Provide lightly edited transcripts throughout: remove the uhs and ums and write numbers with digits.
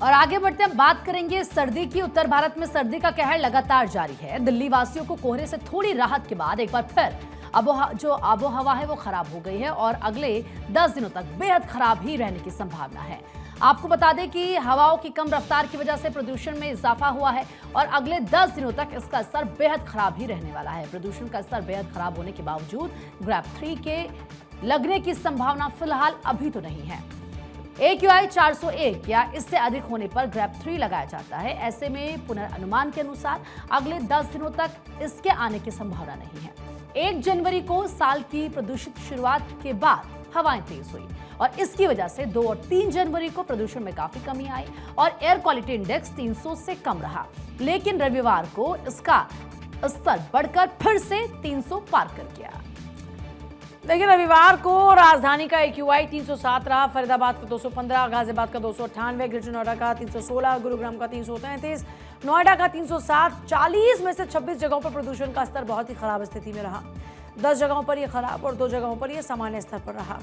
और आगे बढ़ते हैं, बात करेंगे सर्दी की। उत्तर भारत में सर्दी का कहर लगातार जारी है। दिल्ली वासियों को कोहरे से थोड़ी राहत के बाद एक बार फिर आबो हवा है वो खराब हो गई है और अगले 10 दिनों तक बेहद खराब ही रहने की संभावना है। आपको बता दें कि हवाओं की कम रफ्तार की वजह से प्रदूषण में इजाफा हुआ है और अगले 10 दिनों तक इसका स्तर बेहद खराब ही रहने वाला है। प्रदूषण का स्तर बेहद खराब होने के बावजूद ग्रेप 3 के लगने की संभावना फिलहाल अभी तो नहीं है। AQI 401 या इससे अधिक होने पर ग्रेप 3 लगाया जाता है। ऐसे में पुनर्नुमान के अनुसार अगले 10 दिनों तक इसके आने की संभावना नहीं है। 1 जनवरी को साल की प्रदूषित शुरुआत के बाद हवाएं तेज हुई और इसकी वजह से 2 और 3 जनवरी को प्रदूषण में काफी कमी आई और एयर क्वालिटी इंडेक्स 300 से कम रहा। लेकिन रविवार को इसका स्तर बढ़कर फिर से 300 पार कर गया। देखिए, रविवार को राजधानी का AQI 307 रहा, फरीदाबाद का 215, गाजियाबाद का 298, ग्रेटर नोएडा का 316, गुरुग्राम का 333, नोएडा का 307। 40 में से 26 जगहों पर प्रदूषण का स्तर बहुत ही खराब स्थिति में रहा। 10 जगहों पर यह खराब और 2 जगहों पर यह सामान्य स्तर पर रहा।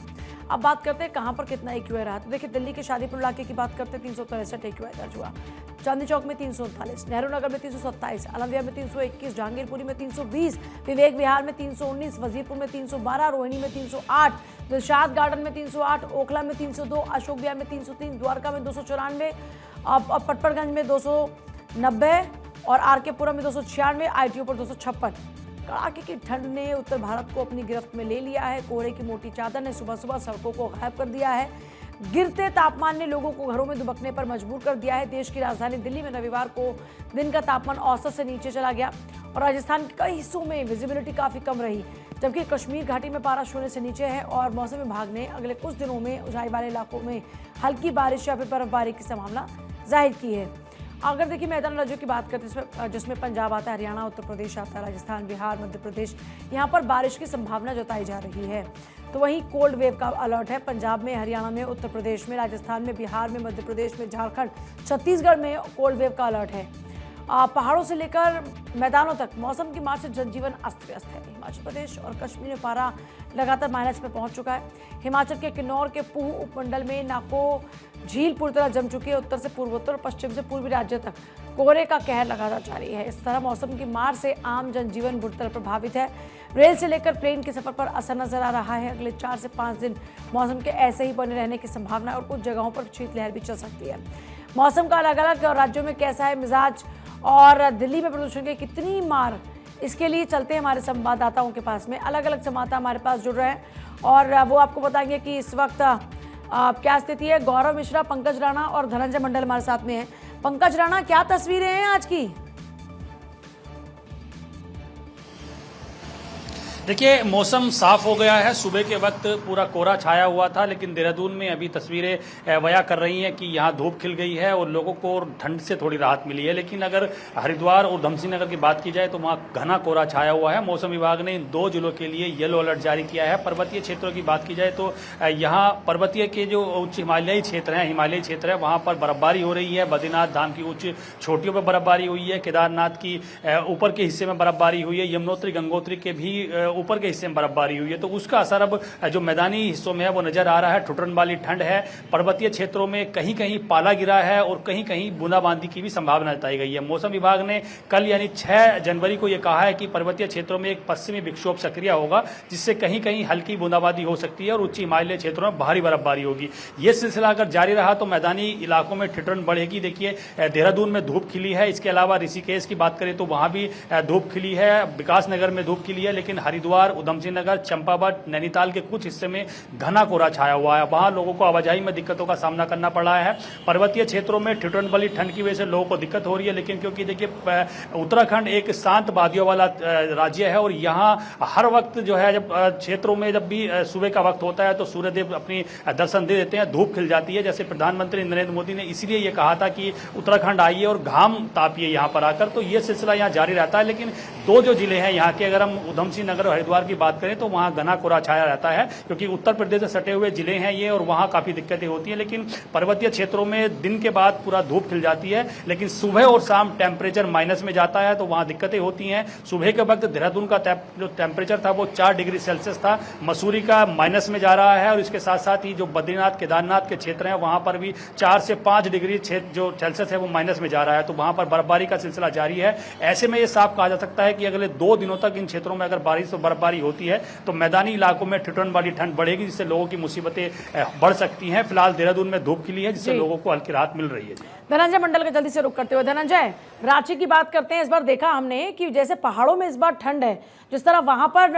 अब बात करते हैं कहां पर कितना AQI रहा। तो देखिए, दिल्ली के शादीपुर इलाके की बात करते हैं, 363 AQI दर्ज हुआ। चांदनी चौक में 339, नेहरू नगर में 327, आलमविया में 321, जहांगीरपुरी में 320, विवेक विहार में 319, वजीरपुर में 312, रोहिणी में 308, दिलशाद गार्डन में 308, ओखला में 302, अशोक विहार में 303, द्वारका में 294, अब पटपड़गंज में 290 और RK-पुरम में 296, ITO पर 256। कड़ाके की ठंड ने उत्तर भारत को अपनी गिरफ्त में ले लिया है। कोहरे की मोटी चादर ने सुबह सुबह सड़कों को गायब कर दिया है। गिरते तापमान ने लोगों को घरों में दुबकने पर मजबूर कर दिया है। देश की राजधानी दिल्ली में रविवार को दिन का तापमान औसत से नीचे चला गया और राजस्थान के कई हिस्सों में विजिबिलिटी काफी कम रही, जबकि कश्मीर घाटी में पारा शून्य से नीचे है और मौसम विभाग ने अगले कुछ दिनों में ऊंचाई वाले इलाकों में हल्की बारिश या फिर बर्फबारी की संभावना जाहिर की है। अगर देखिए मैदान राज्यों की बात करते हैं जिसमें पंजाब आता है, हरियाणा, उत्तर प्रदेश आता है, राजस्थान, बिहार, मध्य प्रदेश, यहाँ पर बारिश की संभावना जताई जा रही है। तो वहीं कोल्ड वेव का अलर्ट है पंजाब में, हरियाणा में, उत्तर प्रदेश में, राजस्थान में, बिहार में, मध्य प्रदेश में, झारखंड, छत्तीसगढ़ में कोल्ड वेव का अलर्ट है। पहाड़ों से लेकर मैदानों तक मौसम की मार से जनजीवन अस्त व्यस्त है। हिमाचल प्रदेश और कश्मीर में पारा लगातार माइनस में पहुंच चुका है। हिमाचल के किन्नौर के पूह उपमंडल में नाको झील पूरी तरह जम चुकी है। उत्तर से पूर्वोत्तर और पश्चिम से पूर्वी राज्य तक कोहरे का कहर लगातार जारी है। इस तरह मौसम की मार से आम जनजीवन बुरी तरह प्रभावित है। रेल से लेकर प्लेन के सफर पर असर नजर आ रहा है। अगले 4 से 5 दिन मौसम के ऐसे ही बने रहने की संभावना है और कुछ जगहों पर शीतलहर भी चल सकती है। मौसम का अलग अलग राज्यों में कैसा है मिजाज और दिल्ली में प्रदूषण की कितनी मार, इसके लिए चलते हैं हमारे संवाददाताओं के पास में। अलग अलग संवाददाता हमारे पास जुड़ रहे हैं और वो आपको बताएंगे कि इस वक्त क्या स्थिति है। गौरव मिश्रा, पंकज राणा और धनंजय मंडल हमारे साथ में हैं। पंकज राणा, क्या तस्वीरें हैं आज की? देखिए, मौसम साफ हो गया है। सुबह के वक्त पूरा कोहरा छाया हुआ था, लेकिन देहरादून में अभी तस्वीरें बयां कर रही हैं कि यहाँ धूप खिल गई है और लोगों को ठंड से थोड़ी राहत मिली है। लेकिन अगर हरिद्वार और उधमसिंह नगर की बात की जाए तो वहाँ घना कोहरा छाया हुआ है। मौसम विभाग ने इन 2 जिलों के लिए येलो अलर्ट जारी किया है। पर्वतीय क्षेत्रों की बात की जाए तो यहाँ पर्वतीय के जो उच्च हिमालयी क्षेत्र है, वहाँ पर बर्फबारी हो रही है। बद्रीनाथ धाम की उच्च चोटियों पर बर्फबारी हुई है। केदारनाथ की ऊपर के हिस्से में बर्फबारी हुई है। यमुनोत्री, गंगोत्री के भी ऊपर के हिस्से में बर्फबारी हुई है। तो उसका असर अब जो मैदानी हिस्सों में है वो नजर आ रहा है। ठुठुरन वाली ठंड है। पर्वतीय क्षेत्रों में कहीं कहीं पाला गिरा है और कहीं कहीं बूंदाबांदी की भी संभावना जताई गई है। मौसम विभाग ने कल यानी 6 जनवरी को यह कहा है कि पर्वतीय क्षेत्रों में एक पश्चिमी विक्षोभ सक्रिय होगा, जिससे कहीं कहीं हल्की बूंदाबांदी हो सकती है और उच्च हिमालय क्षेत्रों में भारी बर्फबारी होगी। यह सिलसिला अगर जारी रहा तो मैदानी इलाकों में ठिठुरन बढ़ेगी। देखिए, देहरादून में धूप खिली है। इसके अलावा ऋषिकेश की बात करें तो वहां भी धूप खिली है। विकासनगर में धूप खिली है, लेकिन हरिद्वार, उधमसिंह नगर, चंपावत, नैनीताल के कुछ हिस्से में घना कोहरा छाया हुआ है। वहां लोगों को आवाजाही में दिक्कतों का सामना करना पड़ रहा है। पर्वतीय क्षेत्रों में ठिठुरन वाली ठंड की वजह से लोगों को दिक्कत हो रही है, लेकिन क्योंकि देखिए उत्तराखंड एक शांत वादियों वाला राज्य है और यहाँ हर वक्त जो है जब क्षेत्रों में जब भी सुबह का वक्त होता है तो सूर्यदेव अपनी दर्शन दे देते हैं, धूप खिल जाती है। जैसे प्रधानमंत्री नरेंद्र मोदी ने इसलिए ये कहा था कि उत्तराखंड आइए और घाम तापिए यहाँ पर आकर, तो ये सिलसिला यहाँ जारी रहता है। लेकिन दो जो जिले हैं यहाँ के, अगर हम उधम सिंह नगर और हरिद्वार की बात करें तो वहाँ घना कोहरा छाया रहता है, क्योंकि उत्तर प्रदेश से सटे हुए जिले हैं ये और वहाँ काफ़ी दिक्कतें होती हैं। लेकिन पर्वतीय क्षेत्रों में दिन के बाद पूरा धूप खिल जाती है, लेकिन सुबह और शाम टेम्परेचर माइनस में जाता है, तो वहाँ दिक्कतें होती हैं। सुबह के वक्त देहरादून का जो टेम्परेचर था वो 4 डिग्री सेल्सियस था, मसूरी का माइनस में जा रहा है, और इसके साथ साथ ही जो बद्रीनाथ केदारनाथ के क्षेत्र हैं वहाँ पर भी 4 से 5 डिग्री जो सेल्सियस है वो माइनस में जा रहा है, तो वहाँ पर बर्फबारी का सिलसिला जारी है। ऐसे में ये साफ कहा जा सकता है कि अगले 2 दिनों तक इन क्षेत्रों में अगर बारिश और बर्फबारी होती है तो मैदानी इलाकों में ठिठुरन वाली ठंड बढ़ेगी, जिससे लोगों की मुसीबतें बढ़ सकती हैं। फिलहाल देहरादून में धूप खिली है, जिससे लोगों को हल्की राहत मिल रही है। धनंजय मंडल का जल्दी से रुक करते हुए, धनंजय, रांची की बात करते हैं। इस बार देखा हमने कि जैसे पहाड़ों में इस बार ठंड है, जिस तरह वहां पर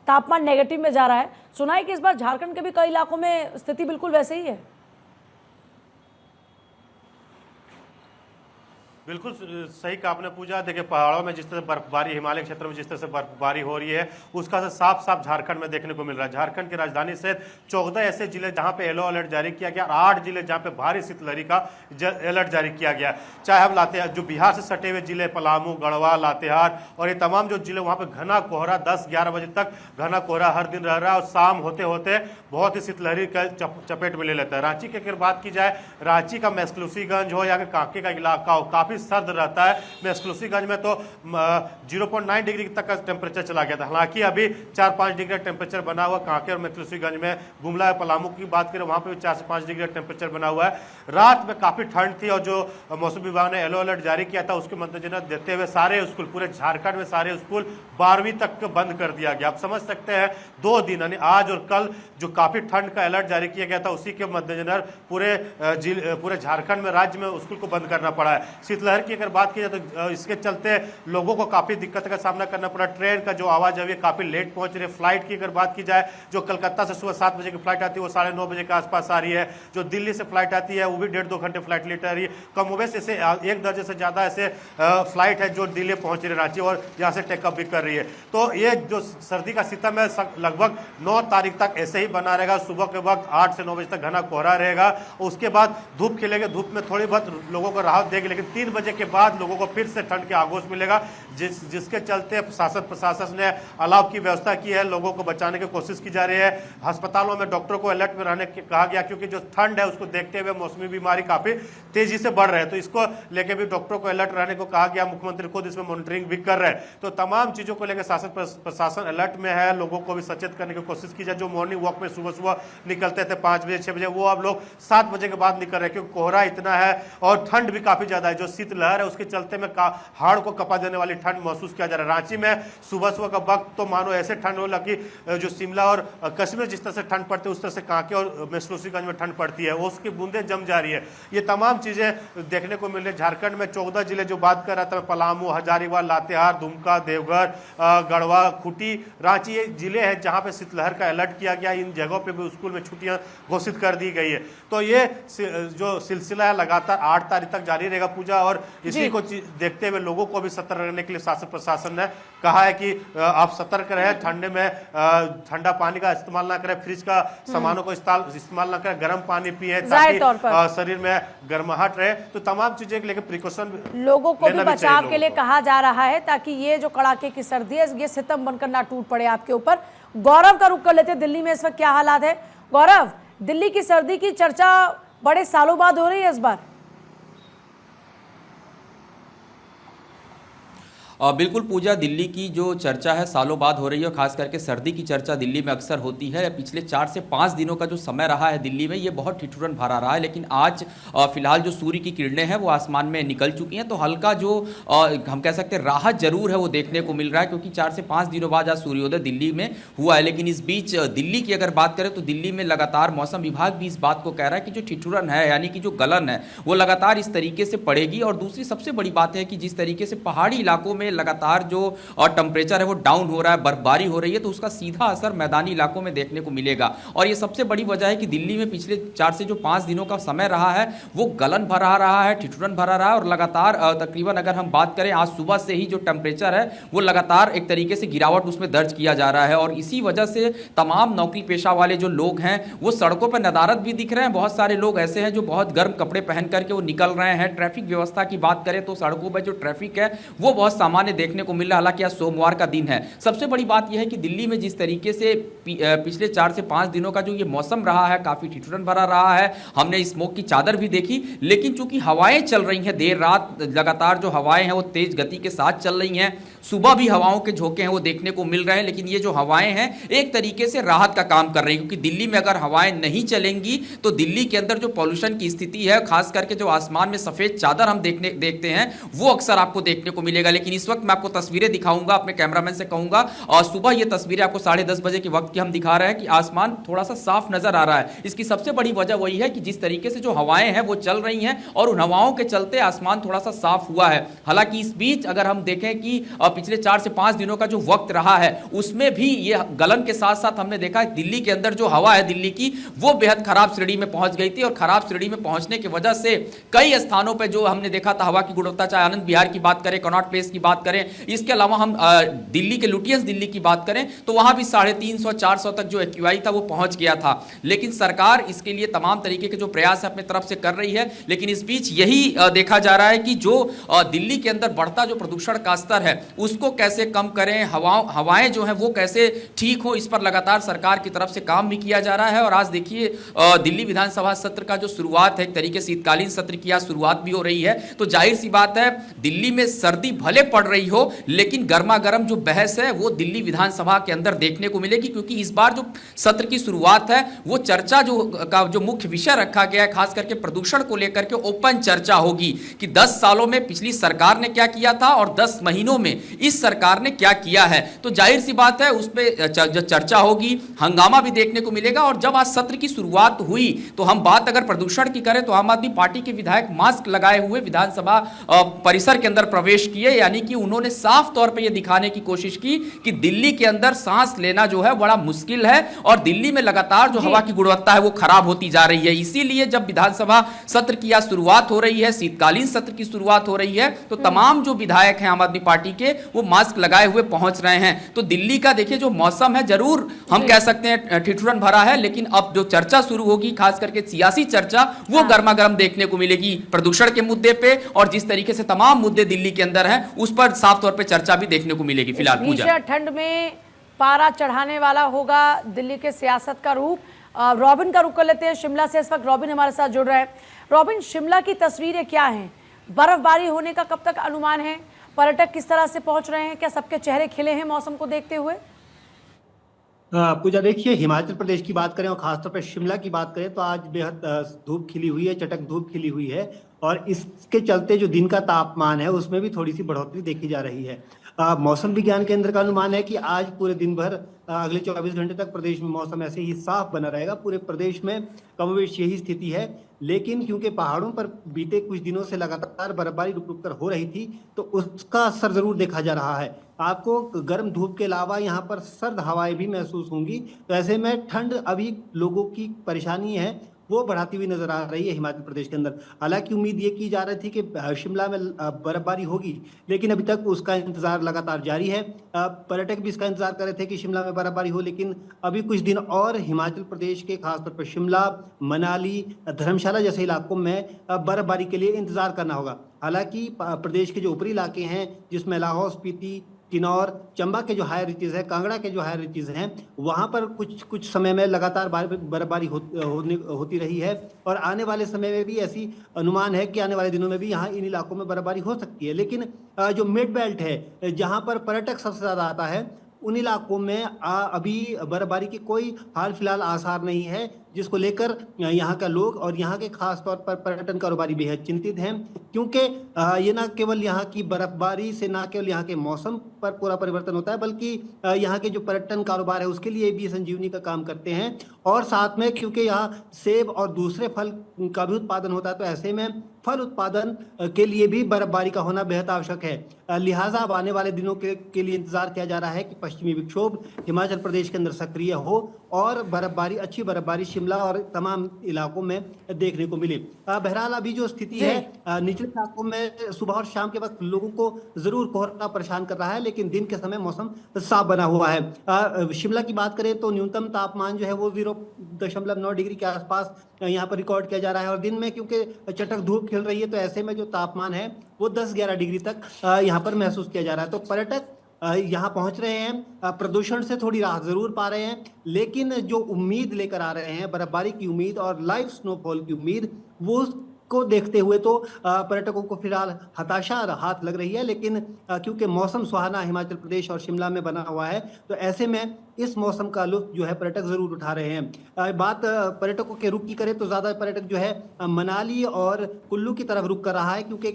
तापमान नेगेटिव में जा रहा है, सुना है कि इस बार झारखंड के भी कई इलाकों में स्थिति बिल्कुल वैसे ही है। बिल्कुल सही कहा आपने पूजा। देखिए पहाड़ों में जिस तरह बर्फबारी, हिमालय क्षेत्र में जिस तरह से बर्फबारी हो रही है, उसका असर साफ साफ झारखंड में देखने को मिल रहा है। झारखंड की राजधानी सहित 14 ऐसे जिले जहां पे येलो अलर्ट जारी किया गया, 8 जिले जहां पे भारी शीतलहरी का अलर्ट जारी किया गया। चाहे हम लातेहार, जो बिहार से सटे हुए जिले पलामू, गढ़वा, लातेहार और ये तमाम जो जिले, वहां पे घना कोहरा 10-11 बजे तक घना कोहरा हर दिन रह रहा है और शाम होते होते बहुत ही शीतलहरी का चपेट में ले लेता है। रांची की अगर बात की जाए, रांची का मेस्क्लूसीगंज हो या कांके का इलाका हो, काफी सर्द रहता है। मेस्क्लूसीगंज में तो 0.9 डिग्री तक का टेम्परेचर चला गया था। हालांकि अभी 4-5 डिग्री टेम्परेचर बना हुआ कांके और मेस्क्लूसीगंज में। गुमला पलामू की बात करें, वहां पे भी 4 से 5 डिग्री टेम्परेचर बना हुआ है। रात में काफी ठंड थी और जो मौसम विभाग ने येलो अलर्ट जारी किया था उसके मद्देनजर देते हुए सारे स्कूल, पूरे झारखंड में सारे स्कूल 12वीं तक बंद कर दिया गया। आप समझ सकते हैं 2 दिन यानी आज और कल जो काफी ठंड का अलर्ट जारी किया गया था, उसी के मद्देनजर पूरे झारखंड में, राज्य में स्कूल को बंद करना पड़ा है। शीतलहर की अगर बात की जाए तो इसके चलते लोगों को काफी दिक्कत का सामना करना पड़ा। ट्रेन का जो आवाजाही काफी लेट पहुंच रही है। फ्लाइट की अगर बात की जाए, जो कलकत्ता से सुबह 7 बजे की फ्लाइट आती है वो 9:30 बजे के आसपास आ रही है। जो दिल्ली से फ्लाइट आती है वो भी 1.5-2 घंटे फ्लाइट लेट आ रही है। कमोबेश ऐसे 1 दर्जन से ज्यादा ऐसे फ्लाइट है जो दिल्ली पहुंच रही है रांची और यहाँ से टेकअप भी कर रही है। तो ये जो सर्दी का सितम है लगभग 9 तारीख तक ऐसे ही बना रहेगा। सुबह के वक्त 8 से 9 बजे तक घना कोहरा रहेगा, उसके बाद धूप खिलेगी। धूप में थोड़ी बहुत लोगों को राहत देगी, लेकिन 3 बजे के बाद लोगों को फिर से ठंड के आगोश मिलेगा, जिसके चलते शासन प्रशासन ने अलाव की व्यवस्था की है। लोगों को बचाने की कोशिश की जा रही है। अस्पतालों में डॉक्टरों को अलर्ट में रहने कहा गया, क्योंकि जो ठंड है उसको देखते हुए मौसमी बीमारी काफी तेजी से बढ़ रहे हैं, तो इसको लेकर भी डॉक्टरों को अलर्ट रहने को कहा गया। मुख्यमंत्री खुद इसमें मॉनिटरिंग भी कर रहे हैं। तो तमाम चीजों को लेकर शासन प्रशासन अलर्ट में है। लोगों को भी सचेत करने की कोशिश की जाए। जो मॉर्निंग वॉक में सुबह सुबह निकलते थे 5 बजे 6 बजे, वो अब लोग 7 बजे के बाद निकल रहे हैं, क्योंकि कोहरा इतना है और ठंड भी काफी ज्यादा है। जो शीतलहर है उसके चलते में हाड़ को कपा देने वाली ठंड महसूस किया जा रहा है। रांची में सुबह सुबह का वक्त तो मानो ऐसे ठंड हो लगी, जो शिमला और कश्मीर जिस तरह से ठंड पड़ती है उस तरह से कांके और मेस्क्लूसीगंज में ठंड पड़ती है, उसकी बूंदें जम जा रही है। ये तमाम चीजें देखने को मिल रही है। झारखंड में 14 जिले जो बात कर रहा था, पलामू, हजारीबाग, लातेहार, दुमका, देवघर, गढ़वा, खूंटी, रांची, ये जिले हैं जहां पे शीतलहर का अलर्ट किया गया। इन जगहों पे भी स्कूल में छुट्टियां घोषित कर दी गई है। तो ये जो सिलसिला है लगातार 8 तारीख तक जारी रहेगा पूजा, और इसी को देखते हुए लोगों को भी सतर्क रहने के लिए शासन प्रशासन ने कहा है कि आप सतर्क रहें। ठंडे में ठंडा पानी का इस्तेमाल ना करें, फ्रिज का सामानों को इस्तेमाल ना करें, गर्म पानी पिए ताकि शरीर में गर्माहट रहे। तो तमाम चीजें लेके प्रिकॉशन लोगों को भी बचाव के लिए कहा जा रहा है, ताकि ये जो कड़ाके की सर्दी है ये सितम बनकर ना टूट पड़े आपके ऊपर। गौरव का रुख कर लेते हैं, दिल्ली में इस वक्त क्या हालात है। गौरव, दिल्ली की सर्दी की चर्चा बड़े सालों बाद हो रही है इस बार। बिल्कुल पूजा, दिल्ली की जो चर्चा है सालों बाद हो रही है, और खास करके सर्दी की चर्चा दिल्ली में अक्सर होती है। पिछले 4 से 5 दिनों का जो समय रहा है दिल्ली में, ये बहुत ठिठुरन भरा रहा है। लेकिन आज फिलहाल जो सूर्य की किरणें हैं वो आसमान में निकल चुकी हैं, तो हल्का जो हम कह सकते हैं राहत जरूर है वो देखने को मिल रहा है, क्योंकि 4 से 5 दिनों बाद आज सूर्योदय दिल्ली में हुआ है। लेकिन इस बीच दिल्ली की अगर बात करें तो दिल्ली में लगातार मौसम विभाग भी इस बात को कह रहा है कि जो ठिठुरन है, यानी कि जो गलन है, वो लगातार इस तरीके से पड़ेगी। और दूसरी सबसे बड़ी बात है कि जिस तरीके से पहाड़ी इलाकों में लगातार जो टेम्परेचर है वो डाउन हो रहा है, बर्फबारी हो रही है, तो उसका सीधा असर मैदानी इलाकों में देखने को मिलेगा। और ये सबसे बड़ी वजह है कि दिल्ली में पिछले 4 से जो 5 दिनों का समय रहा है वो गलन भरा रहा है, ठिठुरन भरा रहा है, और लगातार तकरीबन अगर हम बात करें आज सुबह से ही जो टेम्परेचर है वो लगातार एक तरीके से गिरावट उसमें दर्ज किया जा रहा है। और इसी वजह से तमाम नौकरी पेशा वाले जो लोग हैं वो सड़कों पर नदारद भी दिख रहे हैं। बहुत सारे लोग ऐसे हैं जो बहुत गर्म कपड़े पहन करके वो निकल रहे हैं। ट्रैफिक व्यवस्था की बात करें तो सड़कों पर जो ट्रैफिक है वो बहुत सामान्य देखने को मिल रहा है। हालांकि आज सोमवार का दिन है। सबसे बड़ी बात यह है कि दिल्ली में जिस तरीके से पिछले 4 से 5 दिनों का जो ये मौसम रहा है काफी ठिठुरन भरा रहा है। हमने स्मोक की चादर भी देखी, लेकिन चूंकि हवाएं चल रही हैं देर रात, लगातार जो हवाएं हैं वो तेज गति के साथ चल रही हैं। सुबह भी हवाओं के झोंके हैं वो देखने को मिल रहे हैं, लेकिन ये जो हवाएं हैं एक तरीके से राहत का काम कर रही हैं, क्योंकि दिल्ली में अगर हवाएं नहीं चलेंगी तो दिल्ली के अंदर जो पॉल्यूशन की स्थिति है, खास करके जो आसमान में सफेद चादर हम देखते हैं वो अक्सर आपको देखने को मिलेगा। लेकिन इस वक्त मैं आपको तस्वीरें दिखाऊंगा, अपने कैमरामैन से कहूंगा, और सुबह ये तस्वीरें आपको 10:30 बजे के वक्त की हम दिखा रहे हैं कि आसमान थोड़ा सा साफ नजर आ रहा है। इसकी सबसे बड़ी वजह वही है कि जिस तरीके से जो हवाएं हैं वो चल रही हैं और उन हवाओं के चलते आसमान थोड़ा सा साफ हुआ है। हालांकि इस बीच अगर हम देखें कि पिछले 4 से 5 दिनों का जो वक्त रहा है उसमें भी ये गलन के साथ साथ हमने देखा है दिल्ली के अंदर जो हवा है दिल्ली की वो बेहद खराब श्रेणी में पहुंच गई थी, और खराब श्रेणी में पहुंचने की वजह से कई स्थानों पर जो हमने देखा था हवा की गुणवत्ता, चाहे आनंद विहार की बात करें, कनॉट प्लेस की बात करें, इसके अलावा हम दिल्ली के लुटियंस दिल्ली की बात करें तो वहां भी 350-400 तक जो एक्यूआई था वो पहुंच गया था। लेकिन सरकार इसके लिए तमाम तरीके के जो प्रयास है अपने तरफ से कर रही है। लेकिन इस बीच यही देखा जा रहा है कि जो दिल्ली के अंदर बढ़ता जो प्रदूषण का स्तर है उसको कैसे कम करें, हवाएं जो हैं वो कैसे ठीक हो, इस पर लगातार सरकार की तरफ से काम भी किया जा रहा है। और आज देखिए दिल्ली विधानसभा सत्र का जो शुरुआत है, एक तरीके से शीतकालीन सत्र की आज शुरुआत भी हो रही है। तो जाहिर सी बात है दिल्ली में सर्दी भले पड़ रही हो लेकिन गर्मा गर्म जो बहस है वो दिल्ली विधानसभा के अंदर देखने को मिलेगी, क्योंकि इस बार जो सत्र की शुरुआत है वो चर्चा जो मुख्य विषय रखा गया है खास करके प्रदूषण को लेकर के ओपन चर्चा होगी कि 10 सालों में पिछली सरकार ने क्या किया था और 10 महीनों में इस सरकार ने क्या किया है। तो जाहिर सी बात है उस पर चर्चा होगी, हंगामा भी देखने को मिलेगा। और जब आज सत्र की शुरुआत हुई तो हम बात अगर प्रदूषण की करें तो आम आदमी पार्टी के विधायक मास्क लगाए हुए विधानसभा परिसर के अंदर प्रवेश किए, यानी कि उन्होंने साफ तौर पर यह दिखाने की कोशिश की कि दिल्ली के अंदर सांस लेना जो है बड़ा मुश्किल है और दिल्ली में लगातार जो हवा की गुणवत्ता है वो खराब होती जा रही है। इसीलिए जब विधानसभा सत्र की आज शुरुआत हो रही है, शीतकालीन सत्र की शुरुआत हो रही है, तो तमाम जो विधायक हैं आम आदमी पार्टी के वो मास्क लगाए हुए पहुंच रहे हैं। तो दिल्ली का देखिए जो मौसम है जरूर हम कह सकते हैं ठिठुरन भरा है, लेकिन अब जो चर्चा शुरू होगी खास करके सियासी चर्चा वो गर्मा गर्म देखने को मिलेगी प्रदूषण के मुद्दे पे, और जिस तरीके से तमाम मुद्दे दिल्ली के अंदर हैं उस पर साफ तौर पे चर्चा भी देखने को मिलेगी। फिलहाल पूजा ठंड में पारा चढ़ाने वाला होगा दिल्ली के सियासत का रूप। रॉबिन का रुख कर लेते हैं शिमला से। इस वक्त रॉबिन हमारे साथ जुड़ रहे हैं। रॉबिन, शिमला की तस्वीरें क्या हैं? बर्फबारी होने का कब तक अनुमान है? पर्यटक किस तरह से पहुंच रहे हैं? क्या सबके चेहरे खिले हैं मौसम को देखते हुए? पूजा, देखिए हिमाचल प्रदेश की बात करें और खासतौर पर शिमला की बात करें तो आज बेहद धूप खिली हुई है, चटक धूप खिली हुई है, और इसके चलते जो दिन का तापमान है उसमें भी थोड़ी सी बढ़ोतरी देखी जा रही है। मौसम विज्ञान केंद्र का अनुमान है कि आज पूरे दिन भर अगले 24 घंटे तक प्रदेश में मौसम ऐसे ही साफ बना रहेगा। पूरे प्रदेश में कमोवेश यही स्थिति है, लेकिन क्योंकि पहाड़ों पर बीते कुछ दिनों से लगातार बर्फबारी रुक रुक कर हो रही थी तो उसका असर जरूर देखा जा रहा है। आपको गर्म धूप के अलावा यहाँ पर सर्द हवाएं भी महसूस होंगी, तो ऐसे में ठंड अभी लोगों की परेशानी है वो बढ़ाती हुई नजर आ रही है हिमाचल प्रदेश के अंदर। हालांकि उम्मीद ये की जा रही थी कि शिमला में बर्फबारी होगी, लेकिन अभी तक उसका इंतजार लगातार जारी है। पर्यटक भी इसका इंतजार कर रहे थे कि शिमला में बर्फबारी हो, लेकिन अभी कुछ दिन और हिमाचल प्रदेश के खासतौर पर शिमला, मनाली, धर्मशाला जैसे इलाकों में बर्फबारी के लिए इंतजार करना होगा। हालांकि प्रदेश के जो ऊपरी इलाके हैं जिसमें लाहौल स्पीति, किन्नौर, चंबा के जो हायर रीचेज है, कांगड़ा के जो हायर रीचेज हैं, वहाँ पर कुछ समय में लगातार बर्फबारी होती रही है, और आने वाले समय में भी ऐसी अनुमान है कि आने वाले दिनों में भी यहाँ इन इलाकों में बर्फबारी हो सकती है। लेकिन जो मिड बेल्ट है जहाँ पर पर्यटक सबसे ज़्यादा आता है उन इलाकों में अभी बर्फबारी की कोई हाल फिलहाल आसार नहीं है, जिसको लेकर यहाँ का लोग और यहाँ के खास तौर पर पर्यटन कारोबारी बेहद चिंतित हैं, क्योंकि ये ना केवल यहाँ की बर्फबारी से ना केवल यहाँ के मौसम पर पूरा परिवर्तन होता है, बल्कि यहाँ के जो पर्यटन कारोबार है उसके लिए भी संजीवनी का काम करते हैं। और साथ में क्योंकि यहाँ सेब और दूसरे फल का भी उत्पादन होता है, तो ऐसे में फल उत्पादन के लिए भी बर्फबारी का होना बेहद आवश्यक है। लिहाजा अब आने वाले दिनों के लिए इंतजार किया जा रहा है कि पश्चिमी विक्षोभ हिमाचल प्रदेश के अंदर सक्रिय हो और बर्फबारी, अच्छी बर्फबारी शिमला और तमाम इलाकों में देखने को मिली। बहरहाल अभी जो स्थिति है निचले इलाकों में सुबह और शाम के वक्त लोगों को जरूर कोहरा परेशान कर रहा है, लेकिन दिन के समय मौसम साफ बना हुआ है। शिमला की बात करें तो न्यूनतम तापमान जो है वो 0.9 डिग्री के आसपास यहाँ पर रिकॉर्ड किया जा रहा है, और दिन में क्योंकि चटक धूप खिल रही है तो ऐसे में जो तापमान है वो 10-11 डिग्री तक यहाँ पर महसूस किया जा रहा है। तो पर्यटक यहाँ पहुंच रहे हैं, प्रदूषण से थोड़ी राहत जरूर पा रहे हैं, लेकिन जो उम्मीद लेकर आ रहे हैं, बर्फबारी की उम्मीद और लाइव स्नोफॉल की उम्मीद, वो को देखते हुए तो पर्यटकों को फिलहाल हताशा हाथ लग रही है। लेकिन क्योंकि मौसम सुहाना हिमाचल प्रदेश और शिमला में बना हुआ है, तो ऐसे में इस मौसम का लुत्फ जो है पर्यटक जरूर उठा रहे हैं। बात पर्यटकों के रुख की करें तो ज्यादा पर्यटक जो है मनाली और कुल्लू की तरफ रुख कर रहा है, क्योंकि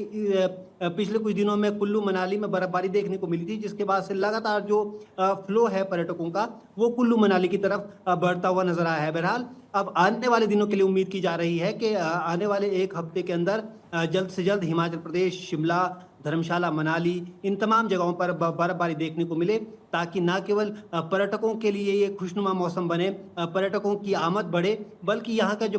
पिछले कुछ दिनों में कुल्लू मनाली में बर्फबारी देखने को मिली थी, जिसके बाद से लगातार जो फ्लो है पर्यटकों का वो कुल्लू मनाली की तरफ बढ़ता हुआ नजर आया है। बहरहाल अब आने वाले दिनों के लिए उम्मीद की जा रही है कि आने वाले एक हफ्ते के अंदर जल्द से जल्द हिमाचल प्रदेश, शिमला, धर्मशाला, मनाली, इन तमाम जगहों पर बर्फबारी देखने को मिले, ताकि न केवल पर्यटकों के लिए ये खुशनुमा मौसम बने, पर्यटकों की आमद बढ़े, बल्कि यहाँ का जो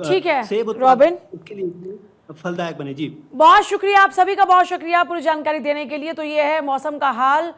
ठीक है सेब रॉबिन, उसके लिए फलदायक बने। जी बहुत शुक्रिया, आप सभी का बहुत शुक्रिया पूरी जानकारी देने के लिए। तो ये है मौसम का हाल।